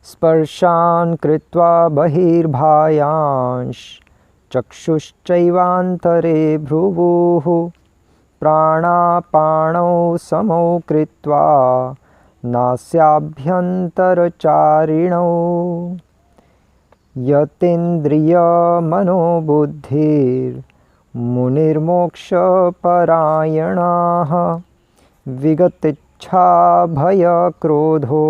स्पर्शान् कृत्वा बहिर्बाह्यांश चक्षुश्चैवान्तरे भ्रुवुः प्राणापानौ समौ कृत्वा नास्याभ्यन्तरचारिणौ यतेन्द्रियमनोबुद्धिर्मुनिर्मोक्षपरायणाः विगतिच्छा भयक्रोधो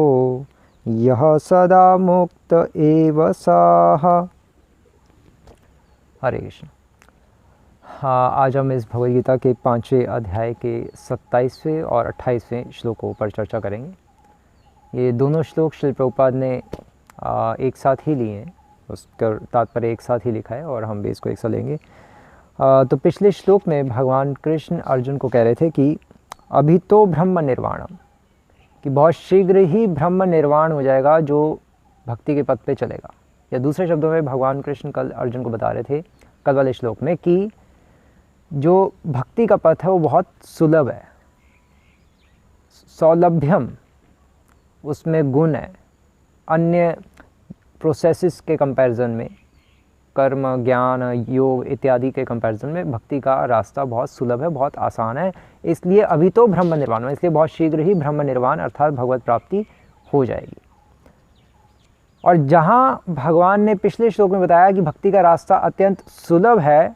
यह सदा मुक्त एव सः। हरे कृष्ण। हाँ, आज हम इस भगवद गीता के 5वें अध्याय के 27वें और 28वें श्लोकों पर चर्चा करेंगे। ये दोनों श्लोक श्रील प्रभुपाद ने एक साथ ही लिए हैं, उसका तात्पर्य एक साथ ही लिखा है और हम भी इसको एक साथ लेंगे। तो पिछले श्लोक में भगवान कृष्ण अर्जुन को कह रहे थे कि अभी तो ब्रह्म निर्वाणम, कि बहुत शीघ्र ही ब्रह्म निर्वाण हो जाएगा जो भक्ति के पथ पे चलेगा। या दूसरे शब्दों में भगवान कृष्ण कल अर्जुन को बता रहे थे कल वाले श्लोक में कि जो भक्ति का पथ है वो बहुत सुलभ है, सौलभ्यम उसमें गुण है, अन्य प्रोसेसेस के कंपैरिजन में, कर्म ज्ञान योग इत्यादि के कंपैरिजन में भक्ति का रास्ता बहुत सुलभ है, बहुत आसान है। इसलिए अभी तो ब्रह्म निर्वाण, इसलिए बहुत शीघ्र ही ब्रह्म निर्वाण अर्थात भगवत प्राप्ति हो जाएगी। और जहाँ भगवान ने पिछले श्लोक में बताया कि भक्ति का रास्ता अत्यंत सुलभ है,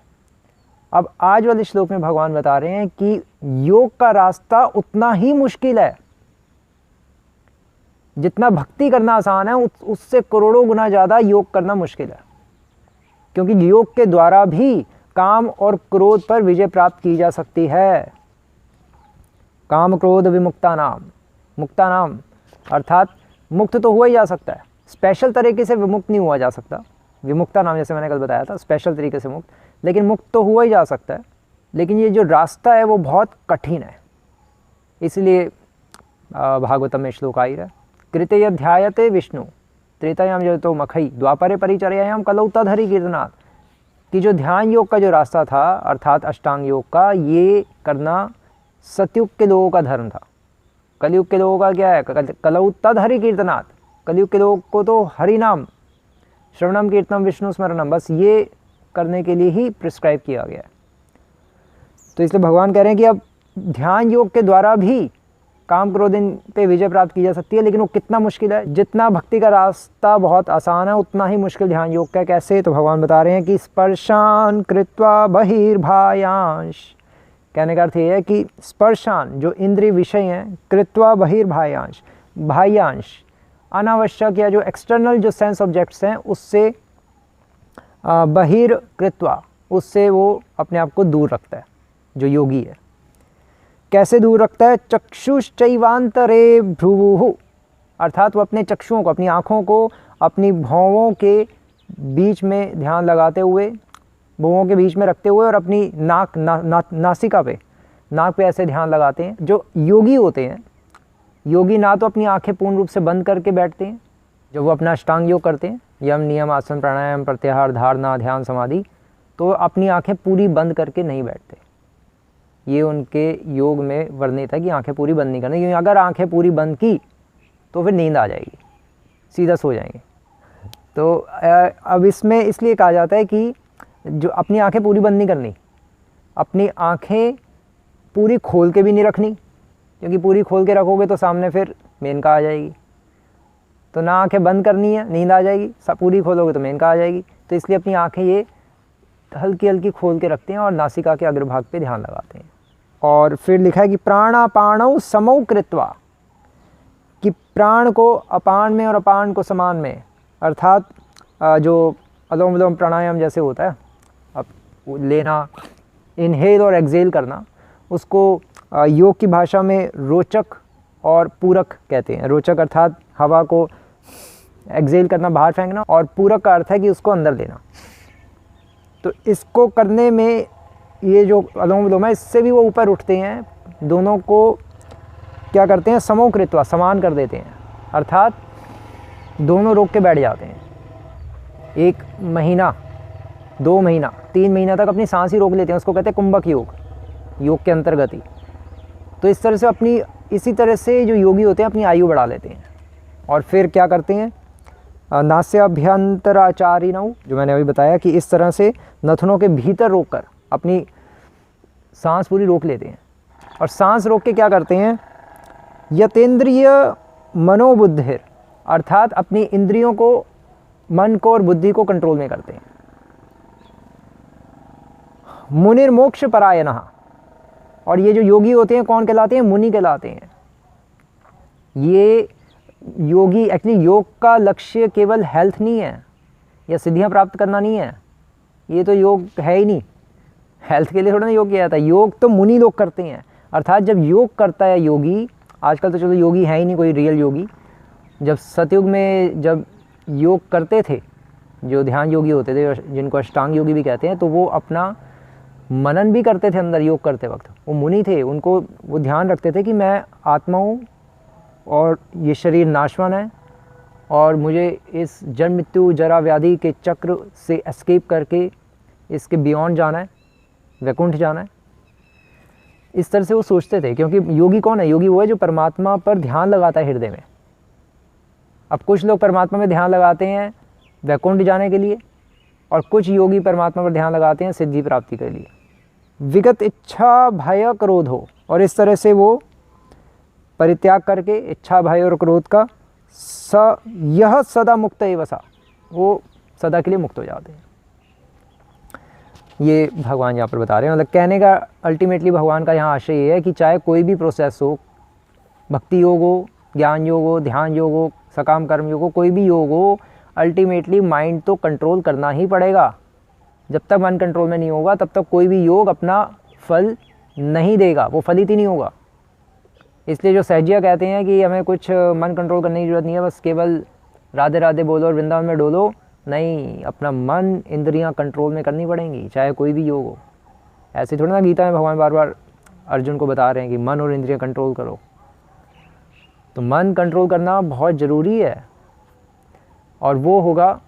अब आज वाले श्लोक में भगवान बता रहे हैं कि योग का रास्ता उतना ही मुश्किल है। जितना भक्ति करना आसान है उससे करोड़ों गुना ज़्यादा योग करना मुश्किल है, क्योंकि योग के द्वारा भी काम और क्रोध पर विजय प्राप्त की जा सकती है। काम क्रोध विमुक्ता नाम, मुक्ता नाम अर्थात मुक्त तो हुआ ही जा सकता है, स्पेशल तरीके से विमुक्त नहीं हुआ जा सकता। विमुक्ता नाम जैसे मैंने कल बताया था, स्पेशल तरीके से मुक्त, लेकिन मुक्त तो हुआ ही जा सकता है। लेकिन ये जो रास्ता है वो बहुत कठिन है। इसलिए भागवतम में श्लोक आई रहा, कृते ध्यायते विष्णु त्रेतायाम जगतो मखई द्वापरे परिचर्यायाम कलौ तदहरि कीर्तनात्, कि जो ध्यान योग का जो रास्ता था अर्थात अष्टांग योग का, ये करना सतयुग के लोगों का धर्म था। कलयुग के लोगों का क्या है? कलौ तदहरि कीर्तनात्, कलयुग के लोगों को तो हरि नाम श्रवणम कीर्तनम विष्णु स्मरणम, बस ये करने के लिए ही प्रिस्क्राइब किया गया है। तो इसलिए भगवान कह रहे हैं कि अब ध्यान योग के द्वारा भी काम क्रोध पे विजय प्राप्त की जा सकती है, लेकिन वो कितना मुश्किल है। जितना भक्ति का रास्ता बहुत आसान है उतना ही मुश्किल ध्यान योग का। कैसे? तो भगवान बता रहे हैं कि स्पर्शान कृत्वा बहिर्बाह्यांश, कहने का अर्थ ये है कि स्पर्शान जो इंद्रिय विषय हैं, कृत्वा बहिर्बाह्यांश, बाह्यांश अनावश्यक या जो एक्सटर्नल जो सेंस ऑब्जेक्ट्स हैं उससे बहिर्कृत्वा, उससे वो अपने आप को दूर रखता है जो योगी है। कैसे दूर रखता है? चक्षुश्चैवान्तरे भ्रुवुः, अर्थात वो अपने चक्षुओं को, अपनी आँखों को अपनी भौंवों के बीच में ध्यान लगाते हुए, भौंवों के बीच में रखते हुए और अपनी नासिका पे, नाक पे ऐसे ध्यान लगाते हैं। जो योगी होते हैं, योगी ना तो अपनी आंखें पूर्ण रूप से बंद करके बैठते हैं जब वो अपना अष्टांग योग करते हैं, यम नियम आसन प्राणायाम प्रत्याहार धारणा ध्यान समाधि, तो अपनी आंखें पूरी बंद करके नहीं बैठते। ये उनके योग में वर्णित है कि आंखें पूरी बंद नहीं करनी, क्योंकि अगर आंखें पूरी बंद की तो फिर नींद आ जाएगी, सीधा सो जाएंगे। तो अब इसमें इसलिए कहा जाता है कि जो अपनी आंखें पूरी बंद नहीं करनी, अपनी आंखें पूरी खोल के भी नहीं रखनी, क्योंकि पूरी खोल के रखोगे तो सामने फिर मेनका आ जाएगी। तो ना आंखें बंद करनी है, नींद आ जाएगी, सब पूरी खोलोगे तो मेनका आ जाएगी। तो इसलिए अपनी आंखें ये हल्की हल्की खोल के रखते हैं और नासिका के अग्रभाग पे ध्यान लगाते हैं। और फिर लिखा है कि प्राणापानौ समौ कृत्वा, कि प्राण को अपान में और अपान को समान में, अर्थात जो अनुलोम विलोम प्राणायाम जैसे होता है, अब लेना, इनहेल और एक्सेल करना, उसको योग की भाषा में रोचक और पूरक कहते हैं। रोचक अर्थात हवा को एक्सेल करना, बाहर फेंकना, और पूरक का अर्थ है कि उसको अंदर लेना। तो इसको करने में ये जो अनुलोम विलोम है, इससे भी वो ऊपर उठते हैं। दोनों को क्या करते हैं? समौ कृत्वा, समान कर देते हैं, अर्थात दोनों रोक के बैठ जाते हैं। 1 महीना, 2 महीना, 3 महीना तक अपनी सांस ही रोक लेते हैं, उसको कहते हैं कुंभक योग, योग के अंतर्गत ही। तो इस तरह से इसी तरह से जो योगी होते हैं अपनी आयु बढ़ा लेते हैं। और फिर क्या करते हैं नास्याभ्यंतराचारिणौ, जो मैंने अभी बताया कि इस तरह से नथनों के भीतर रोककर अपनी सांस पूरी रोक लेते हैं। और सांस रोक के क्या करते हैं, यतेंद्रिय मनोबुद्धिर, अर्थात अपनी इंद्रियों को, मन को और बुद्धि को कंट्रोल में करते हैं। मुनिर्मोक्ष परायणः, और ये जो योगी होते हैं कौन कहलाते हैं, मुनि कहलाते हैं। ये योगी, एक्चुअली योग का लक्ष्य केवल हेल्थ नहीं है या सिद्धियां प्राप्त करना नहीं है, ये तो योग है ही नहीं। हेल्थ के लिए थोड़ा ना योग किया जाता है, योग तो मुनि लोग करते हैं। अर्थात जब योग करता है योगी, आजकल तो चलो योगी है ही नहीं कोई रियल योगी, जब सतयुग में जब योग करते थे, जो ध्यान योगी होते थे, जिनको अष्टांग योगी भी कहते हैं, तो वो अपना मनन भी करते थे अंदर योग करते वक्त। वो मुनि थे, उनको वो ध्यान रखते थे कि मैं आत्मा हूँ और ये शरीर नाशवान है और मुझे इस जन्म मृत्यु जरा व्याधि के चक्र से एस्केप करके इसके बियॉन्ड जाना है, वैकुंठ जाना है। इस तरह से वो सोचते थे, क्योंकि योगी कौन है, योगी वो है जो परमात्मा पर ध्यान लगाता है हृदय में। अब कुछ लोग परमात्मा में ध्यान लगाते हैं वैकुंठ जाने के लिए, और कुछ योगी परमात्मा पर ध्यान लगाते हैं सिद्धि प्राप्ति के लिए। विगत इच्छा भय क्रोध हो, और इस तरह से वो परित्याग करके इच्छा भय और क्रोध का यह सदा मुक्त एव सा, वो सदा के लिए मुक्त हो जाते हैं। ये भगवान यहाँ पर बता रहे हैं। मतलब कहने का अल्टीमेटली भगवान का यहाँ आशय ये है कि चाहे कोई भी प्रोसेस हो, भक्ति योग हो, ज्ञान योग हो, ध्यान योग हो, सकाम कर्म योग हो, कोई भी योग हो, अल्टीमेटली माइंड तो कंट्रोल करना ही पड़ेगा। जब तक मन कंट्रोल में नहीं होगा तब तक कोई भी योग अपना फल नहीं देगा, वो फलित ही नहीं होगा। इसलिए जो सहजिया कहते हैं कि हमें कुछ मन कंट्रोल करने की ज़रूरत नहीं है, बस केवल राधे राधे बोलो और वृंदावन में डोलो, नहीं, अपना मन इंद्रियां कंट्रोल में करनी पड़ेंगी, चाहे कोई भी योग हो। ऐसे थोड़ा ना गीता में भगवान बार बार अर्जुन को बता रहे हैं कि मन और इंद्रियां कंट्रोल करो। तो मन कंट्रोल करना बहुत ज़रूरी है, और वो होगा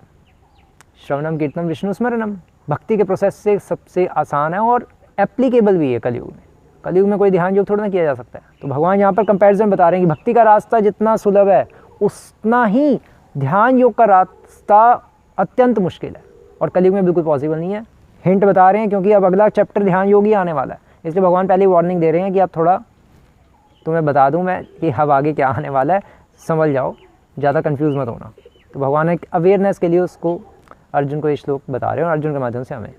श्रवणम कीर्तनम विष्णु स्मरणम। भक्ति के प्रोसेस से सबसे आसान है और एप्लीकेबल भी है कलयुग में। कलयुग में कोई ध्यान योग थोड़ा ना किया जा सकता है। तो भगवान यहाँ पर कंपैरिजन बता रहे हैं कि भक्ति का रास्ता जितना सुलभ है उतना ही ध्यान योग का रास्ता अत्यंत मुश्किल है, और कलयुग में बिल्कुल पॉसिबल नहीं है। हिंट बता रहे हैं क्योंकि अब अगला चैप्टर ध्यान योग ही आने वाला है, इसलिए भगवान पहले वार्निंग दे रहे हैं कि अब थोड़ा तुम्हें बता दूं मैं कि अब आगे क्या आने वाला है, समझ जाओ, ज़्यादा कंफ्यूज मत होना। तो भगवान एक अवेयरनेस के लिए उसको अर्जुन को ये श्लोक बता रहे हैं और अर्जुन के माध्यम से हमें